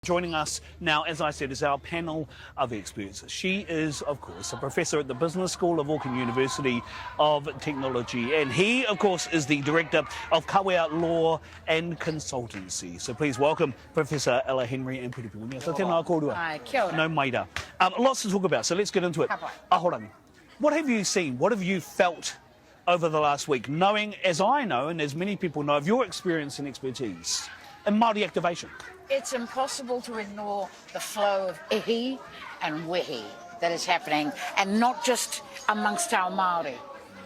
Joining us now, as I said, is our panel of experts. She is, of course, a professor at the Business School of Auckland University of Technology, and he, of course, is the director of Kawea Law and Consultancy. So please welcome Professor Henry and Piripi Winiata. Tēnā kōrua. Ai, kia ora. No maida. Lots to talk about, so let's get into it. Ahorangi, what have you seen? What have you felt over the last week, knowing, as I know, and as many people know, of your experience and expertise in Māori activation? It's impossible to ignore the flow of ihi and wehi that is happening, and not just amongst our Māori,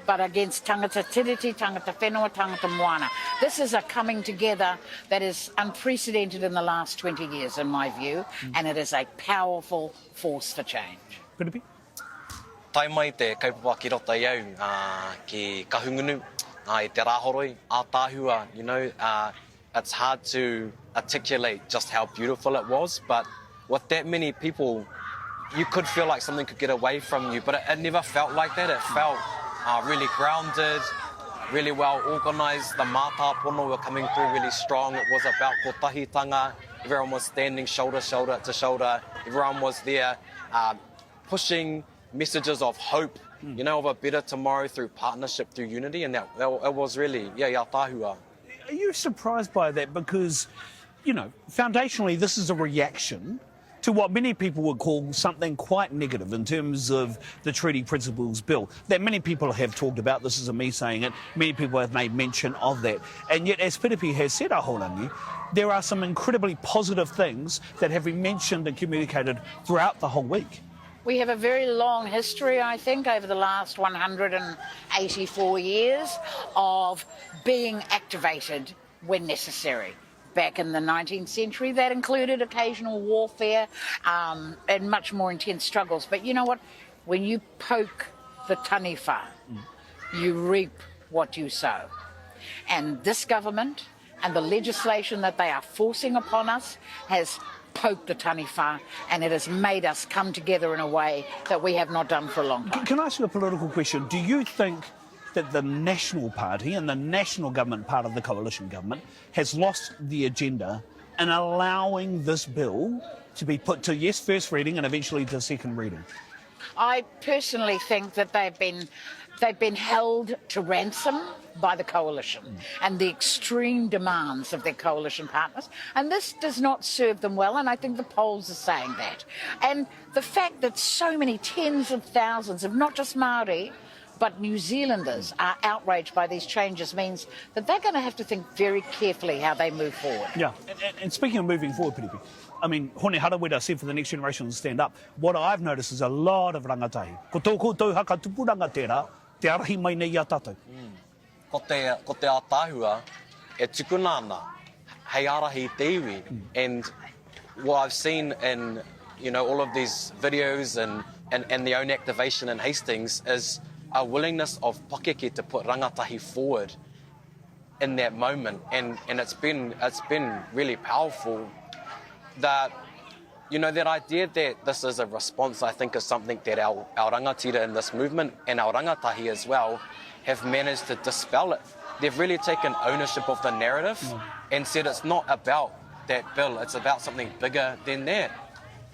but against tangata Tiriti, tangata whenua, tangata moana. This is a coming together that is unprecedented in the last 20 years, in my view, and it is a powerful force for change. Piripi? Tai mai te kaupapa ki rota iau ki kahungunu, i te rāhoroi, ātāhua, it's hard to articulate just how beautiful it was, but with that many people, you could feel like something could get away from you, but it never felt like that. It felt really grounded, really well organised. The mātāpono were coming through really strong. It was about kotahitanga. Everyone was standing shoulder to shoulder. Everyone was there pushing messages of hope, of a better tomorrow through partnership, through unity, and that it was really, ia tāhua. Are you surprised by that? Because, foundationally, this is a reaction to what many people would call something quite negative in terms of the Treaty Principles Bill, that many people have talked about. This isn't me saying it. Many people have made mention of that. And yet, as Piripi has said, Ahorangi, there are some incredibly positive things that have been mentioned and communicated throughout the whole week. We have a very long history, I think, over the last 184 years of being activated when necessary. Back in the 19th century, that included occasional warfare and much more intense struggles. But you know what? When you poke the taniwha, you reap what you sow. And this government and the legislation that they are forcing upon us has poked the taniwha, and it has made us come together in a way that we have not done for a long time. Can I ask you a political question? Do you think that the National Party and the national government part of the coalition government has lost the agenda in allowing this bill to be put to, yes, first reading and eventually to second reading? I personally think that they've been held to ransom by the coalition and the extreme demands of their coalition partners, and this does not serve them well, and I think the polls are saying that. And the fact that so many tens of thousands of not just Māori but New Zealanders are outraged by these changes means that they're going to have to think very carefully how they move forward. Yeah, and speaking of moving forward, Piripi, I mean, Hone Harawira said for the next generation to stand up. What I've noticed is a lot of rangatahi. Ko tō koutou haka tupuranga tērā, te arahi mai nei a tātou. Ko te ātāhua, e tukunana, hei arahi te iwi. And what I've seen in, all of these videos and the own activation in Hastings is a willingness of Pōneke to put rangatahi forward in that moment. And it's been really powerful that, that idea that this is a response, I think, is something that our rangatira in this movement and our rangatahi as well have managed to dispel it. They've really taken ownership of the narrative and said it's not about that bill, it's about something bigger than that.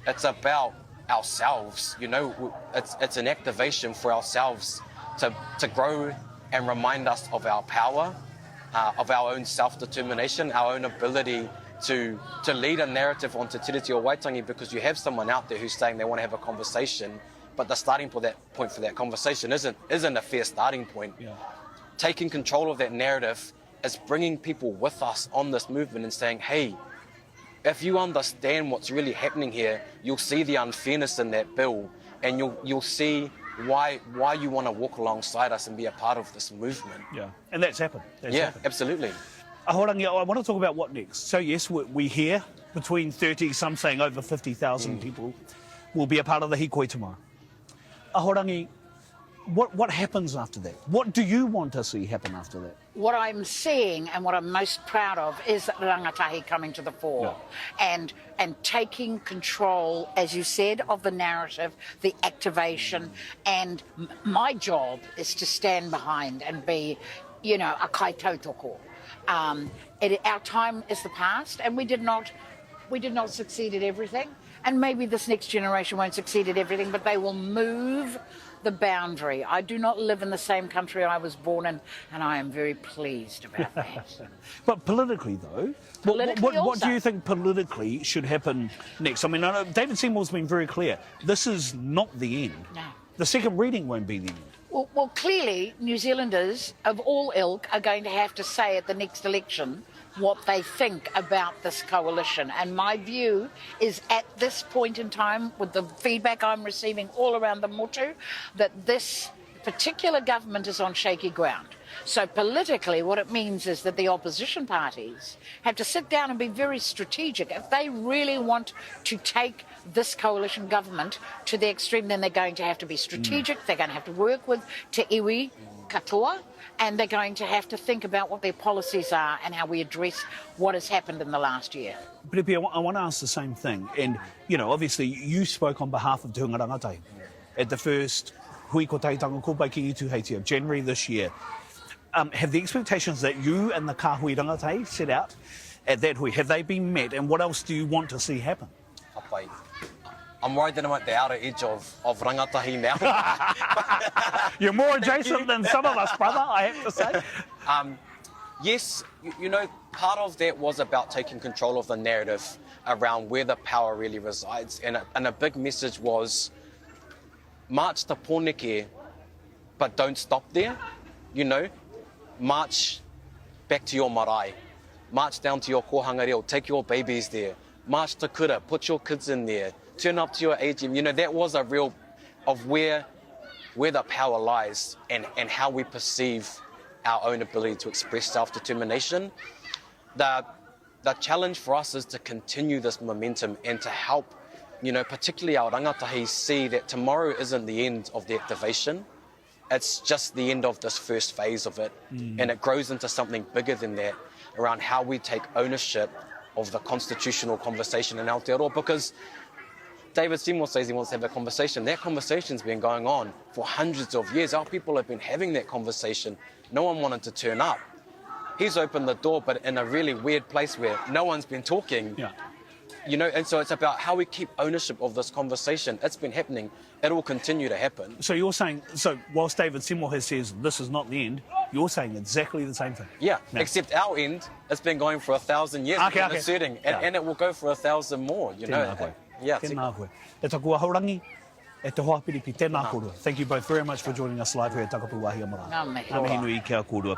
It's about ourselves, it's an activation for ourselves to grow and remind us of our power, of our own self-determination, our own ability to lead a narrative onto Tiriti or Waitangi, because you have someone out there who's saying they want to have a conversation, but the starting point for that conversation isn't a fair starting point. Yeah. Taking control of that narrative is bringing people with us on this movement and saying, hey, if you understand what's really happening here, you'll see the unfairness in that bill, and you'll see why you want to walk alongside us and be a part of this movement. Yeah, and that's happened. Happened. Absolutely. Ahorangi, I want to talk about what next. So yes, we hear between 30, some saying over 50,000 people will be a part of the Hīkoi tomorrow. Ahorangi, what happens after that? What do you want to see happen after that? What I'm seeing and what I'm most proud of is rangatahi coming to the fore and taking control, as you said, of the narrative, the activation, and my job is to stand behind and be, a kaitautoko. Our time is the past, and we did not we did not succeed at everything, and maybe this next generation won't succeed at everything, but they will move the boundary. I do not live in the same country I was born in, and I am very pleased about that. But politically, though, Politically what do also. you think politically should happen next? I mean, I know David Seymour's been very clear. This is not the end. No. The second reading won't be the end. Well, clearly, New Zealanders of all ilk are going to have to say at the next election what they think about this coalition. And my view is at this point in time, with the feedback I'm receiving all around the motu, that this particular government is on shaky ground. So politically, what it means is that the opposition parties have to sit down and be very strategic. If they really want to take this coalition government to the extreme, then they're going to have to be strategic. They're going to have to work with te iwi, katoa, and they're going to have to think about what their policies are and how we address what has happened in the last year. Piripi, I want to ask the same thing. And, you know, obviously you spoke on behalf of Te Hunga Rangatahi at the first Hui Ko Taitanga Kōpai Ki Itu Heitia of January this year. Have the expectations that you and the Kāhui Rangatahi set out at that hui, have they been met? And what else do you want to see happen? Hapai. I'm worried that I'm at the outer edge of rangatahi now. You're more adjacent than some of us, brother, I have to say. Yes, you know, part of that was about taking control of the narrative around where the power really resides. And a big message was, march to Pōneke, but don't stop there. You know, march back to your marae. March down to your kohanga reo, take your babies there. March to kura, put your kids in there. Turn up to your AGM. You know, that was a real of where the power lies and how we perceive our own ability to express self-determination. The challenge for us is to continue this momentum and to help, you know, particularly our rangatahi see that tomorrow isn't the end of the activation. It's just the end of this first phase of it. And it grows into something bigger than that around how we take ownership of the constitutional conversation in Aotearoa, because David Seymour says he wants to have a conversation. That conversation's been going on for hundreds of years. Our people have been having that conversation. No one wanted to turn up. He's opened the door, but in a really weird place where no one's been talking. Yeah. You know, and so it's about how we keep ownership of this conversation. It's been happening. It will continue to happen. So you're saying, so whilst David Seymour has says this is not the end, you're saying exactly the same thing. Yeah, except our end, it's been going for 1,000 years. Okay. Asserting, and it will go for 1,000 more, you know. Tēnā koe. Yeah. Tēnā koe. E taku ahaurangi, e te hoa Piripi, tēnā kōrua. Thank you both very much for joining us live here at Takapūwāhia Marae. Ngā mihi. Ngā mihi nui kia kōrua.